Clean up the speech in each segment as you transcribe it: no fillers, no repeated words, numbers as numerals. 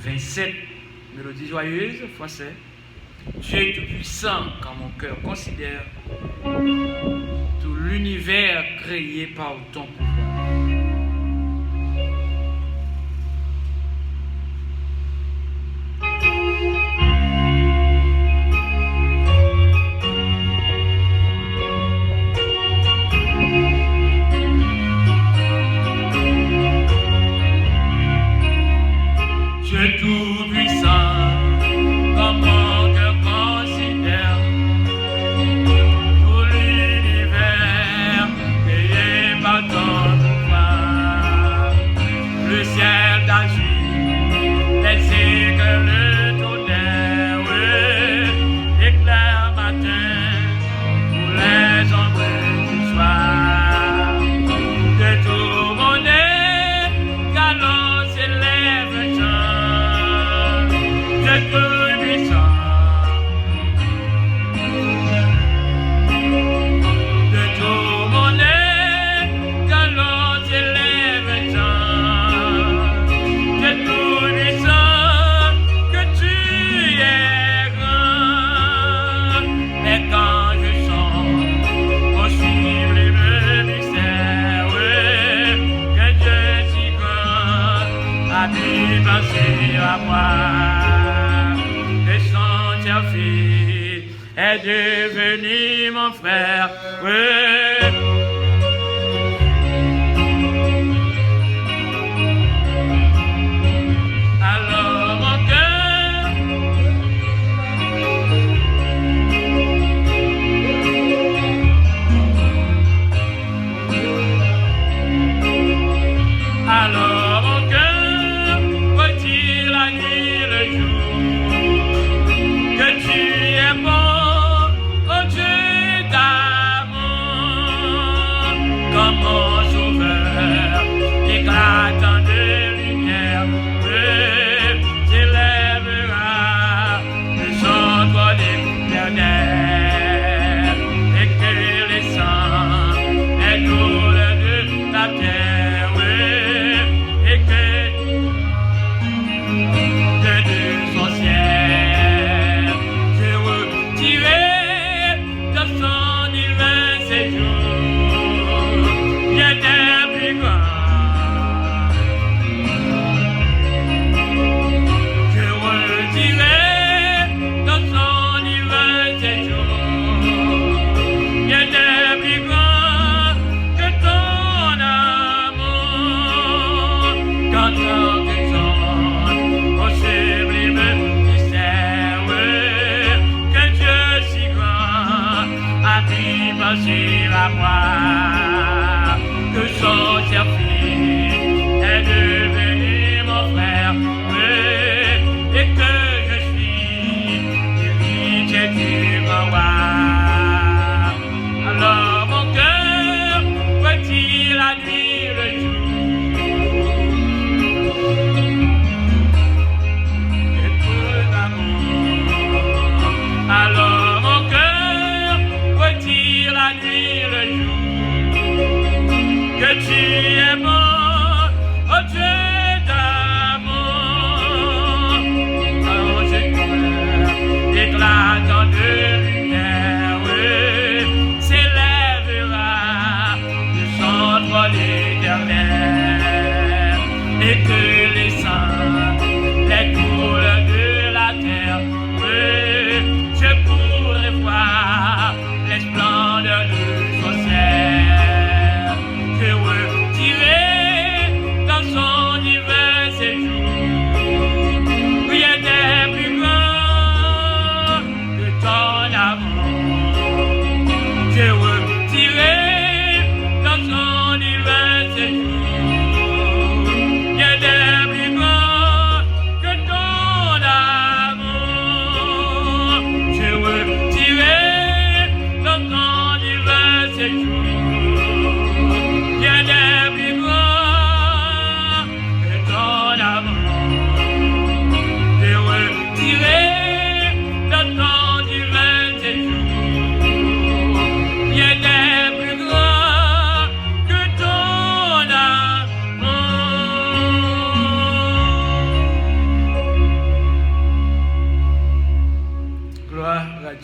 27, mélodie joyeuse, français. Dieu est tout-puissant quand mon cœur considère tout l'univers créé par ton pouvoir. Dieu tout-puissant, comme mon cœur considère tout l'univers créé par ton pouvoir. Le ciel d'azur, les éclairs, le tonnerre, l'éclair matin pour les ombres du soir. De tout mon nez, galon s'élève un chant. Dieu tout-puissant, de tout mon nez, galon s'élève un chant. Dieu tout-puissant, que tu es grand. Mais quand je chante, au sublime mystère, que Dieu si grand a pu penser à moi. Le sentir fille est devenu mon frère, Alors mon cœur, alors mon cœur retire la nuit le jour, que tu es bon, oh Dieu d'amour.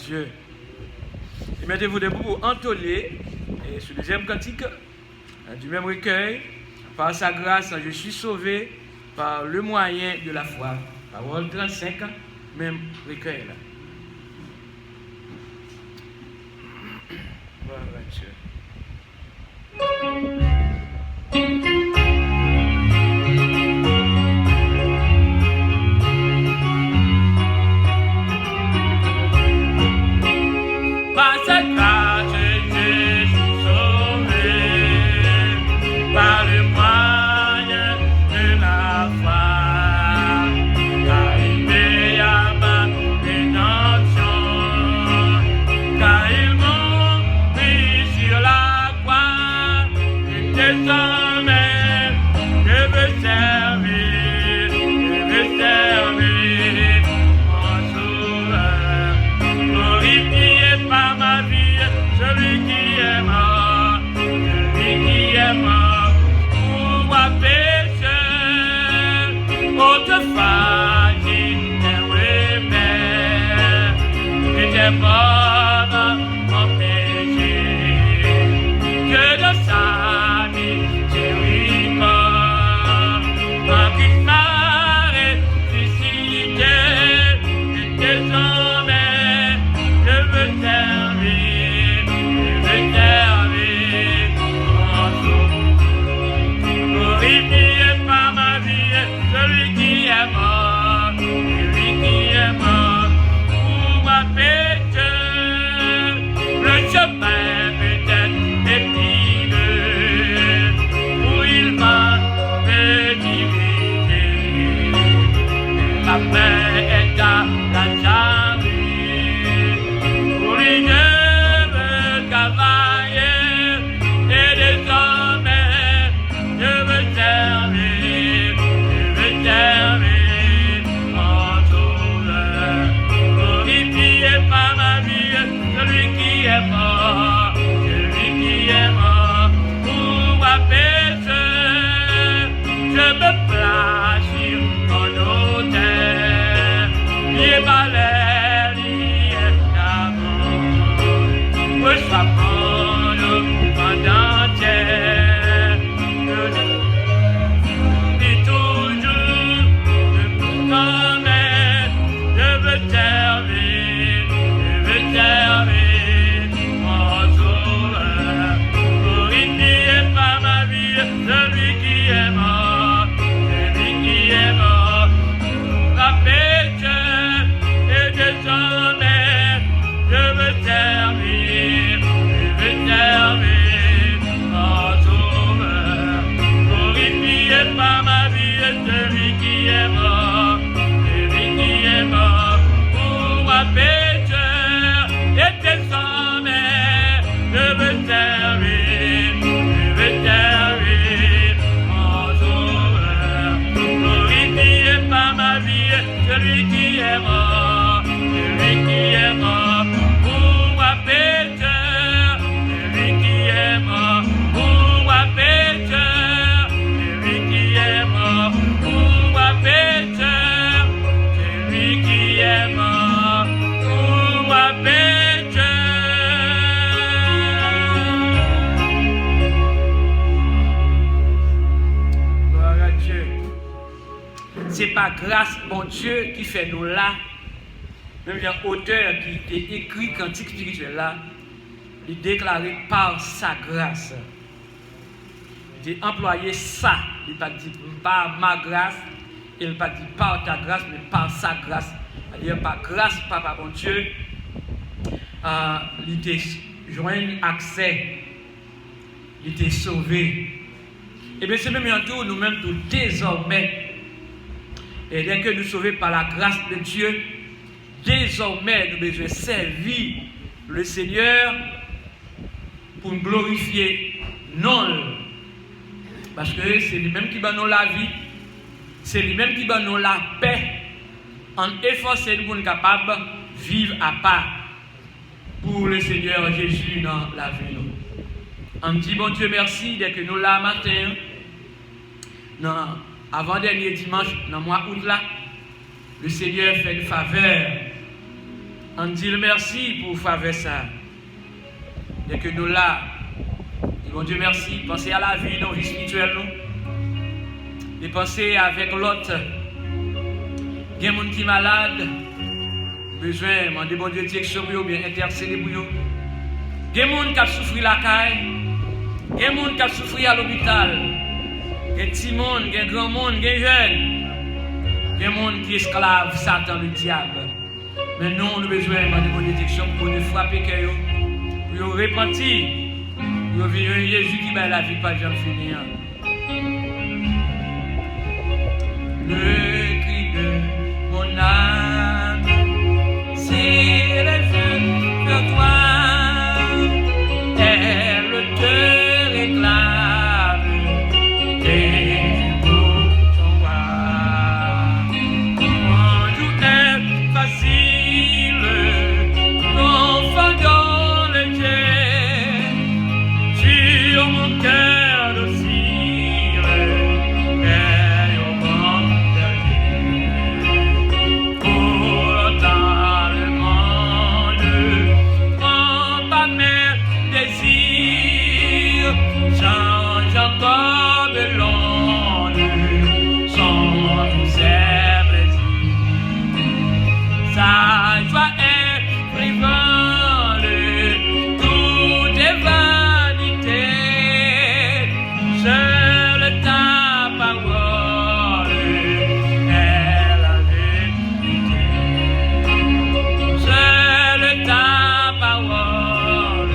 Dieu. Et mettez-vous debout pour entonner ce deuxième cantique du même recueil. Par sa grâce, je suis sauvé par le moyen de la foi. Parole 35, même recueil là. Gloire à Dieu. Par sa grâce, je suis sauvé, par le moyen de la foi, car il paye à ma rédemption, car il m'a pris sur la croix, et désormais je veux servir mon sauveur, glorifié par ma vie, celui qui est mort pour moi pécheur. Autrefois j'étais rebelle, j'étais mort dans mon péché, que de sa miséricorde, en Christ m'a ressuscité, et désormais je veux servir mon sauveur. Glorifié par ma vie, celui qui est mort pour ma péché. Le chemin peut-être épineux, où il m'a dirigé, ma main est à la charrue, pour lui je veux travailler, et désormais je veux servir mon sauveur. Glorifié par ma vie, celui qui est mort pour ma péché. Je me place sur mon autel, pieds balais, liés d'amour, reçois mon monde entier. Et toujours, je veux servir mon sauveur. Glorifié par ma vie, celui qui est mort pour ma péché, et désormais je veux servir mon sauveur. Glorifié par ma vie, celui qui est mort pour ma péché, et désormais je veux servir mon sauveur. Glorifié par ma vie, celui qui est mort pour ma péché, celui qui est mort pour ma péché, celui qui est mort pour ma péché, celui qui est mort pour ma péché. Gloire à Dieu. C'est par grâce, mon Dieu, qui fait nous là. Même l'auteur qui a écrit cantique spirituel là, il déclaré par sa grâce. Il a employé ça. Il n'a pas dit par ma grâce, il n'a pas dit par ta grâce, mais par sa grâce. C'est-à-dire par grâce, papa mon Dieu, il était joint accès, il était sauvé. Et bien c'est même un tour, nous-mêmes, tout désormais, et dès que nous sommes sauvés par la grâce de Dieu, désormais, nous devons servir le Seigneur pour nous glorifier, non. Parce que c'est lui-même qui va nous la vie, c'est lui-même qui va nous la paix, en efforçant nous pour nous capables de vivre à part pour le Seigneur Jésus dans la vie. On dit bon Dieu merci dès que nous là matin, dans avant-dernier dimanche, dans le mois d'août là, le Seigneur fait une faveur On dit le merci pour faveur ça. Dès que nous là, bon Dieu merci, pensez à la vie, nos vies spirituelles, nous. Et pensez avec l'autre. Il y a des gens qui sont malades, besoin de demander bon Dieu direction pour eux, bien intercéder pour eux. Il y a des gens qui souffrent la caille, il y a des gens qui souffrent à l'hôpital, il y a des petits monde, il y a des grands monde, il y a des jeunes, il y a des gens qui esclavent Satan, le diable. Mais nous, nous avons besoin de demander bon Dieu direction pour nous frapper, pour nous repentir, pour nous venir Jésus qui va la vie, pas jamais finir. Le cri de mon âme, c'est le feu de toi, elle te réclame, tes mots sont rois. Quand tout est facile, confondant le ciel, sur mon cœur docile, et au vent dernier. Pourtant le monde prend pas mes désirs, change encore de l'onde, sans tous ses plaisirs. Sa joie est frivole, tout est vanité, seule ta parole est la vérité. Seule ta parole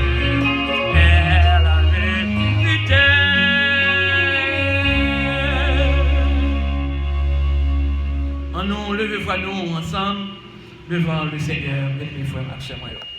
est la vérité. En nous, levez-vous nous ensemble devant le Seigneur et les frères, marchez-moi.